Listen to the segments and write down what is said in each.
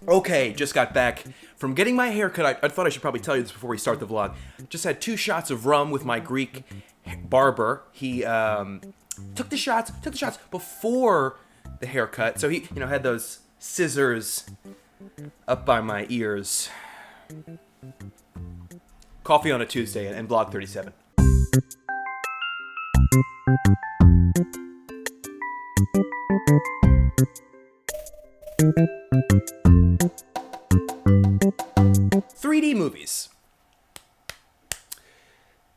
Okay, just got back from getting my hair cut. I thought I should probably tell you this before we start the vlog. Just had 2 shots of rum with my Greek barber. He took the shots before the haircut. So he, had those scissors up by my ears. Coffee on a Tuesday and Blog 37. .3D movies.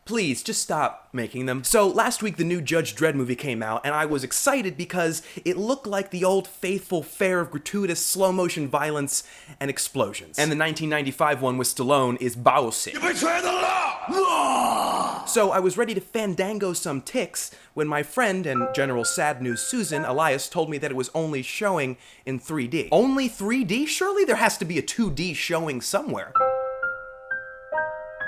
Please, just stop making them. So, last week the new Judge Dredd movie came out, and I was excited because it looked like the old faithful fare of gratuitous slow-motion violence and explosions. And the 1995 one with Stallone is Bowser. You betray the law! So, I was ready to fandango some ticks when my friend and General Sad News Susan, Elias, told me that it was only showing in 3D. Only 3D? Surely there has to be a 2D showing somewhere.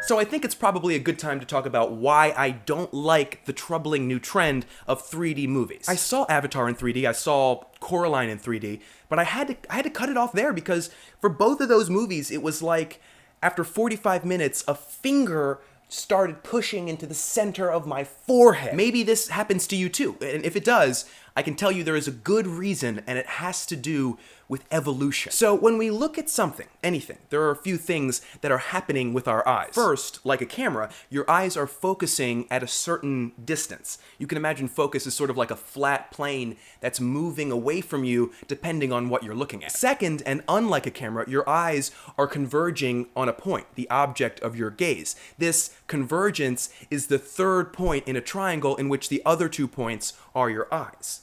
So I think it's probably a good time to talk about why I don't like the troubling new trend of 3D movies. I saw Avatar in 3D, I saw Coraline in 3D, but I had to cut it off there because for both of those movies, it was like after 45 minutes, a finger started pushing into the center of my forehead. Maybe this happens to you too, and if it does, I can tell you there is a good reason, and it has to do with evolution. So when we look at something, anything, there are a few things that are happening with our eyes. First, like a camera, your eyes are focusing at a certain distance. You can imagine focus is sort of like a flat plane that's moving away from you depending on what you're looking at. Second, and unlike a camera, your eyes are converging on a point, the object of your gaze. This convergence is the third point in a triangle in which the other 2 points are your eyes.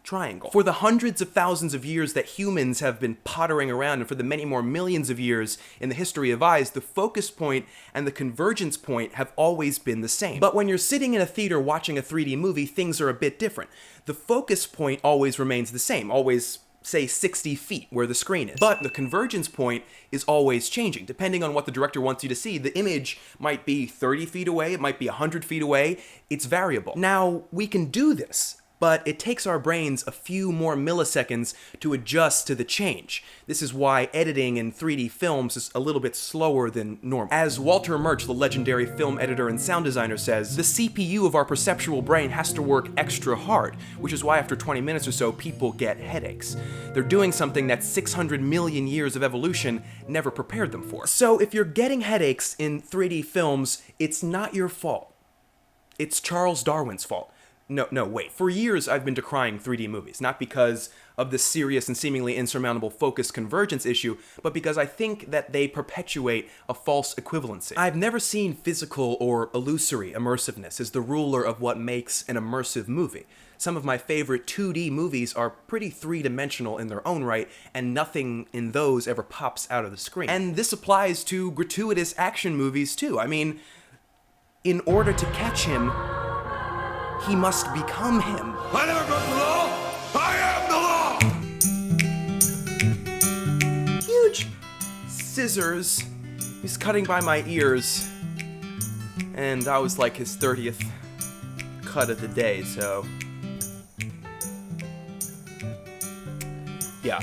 Triangle. For the hundreds of thousands of years that humans have been pottering around, and for the many more millions of years in the history of eyes, the focus point and the convergence point have always been the same. But when you're sitting in a theater watching a 3D movie, things are a bit different. The focus point always remains the same, always, say, 60 feet where the screen is. But the convergence point is always changing. Depending on what the director wants you to see, the image might be 30 feet away, it might be 100 feet away, it's variable. Now, we can do this, but it takes our brains a few more milliseconds to adjust to the change. This is why editing in 3D films is a little bit slower than normal. As Walter Murch, the legendary film editor and sound designer, says, the CPU of our perceptual brain has to work extra hard, which is why after 20 minutes or so, people get headaches. They're doing something that 600 million years of evolution never prepared them for. So if you're getting headaches in 3D films, it's not your fault. It's Charles Darwin's fault. No, wait. For years, I've been decrying 3D movies, not because of the serious and seemingly insurmountable focus convergence issue, but because I think that they perpetuate a false equivalency. I've never seen physical or illusory immersiveness as the ruler of what makes an immersive movie. Some of my favorite 2D movies are pretty three-dimensional in their own right, and nothing in those ever pops out of the screen. And this applies to gratuitous action movies, too. I mean, in order to catch him, he must become him. I never broke the law! I am the law! Huge scissors. He's cutting by my ears. And I was like his 30th cut of the day, so... yeah.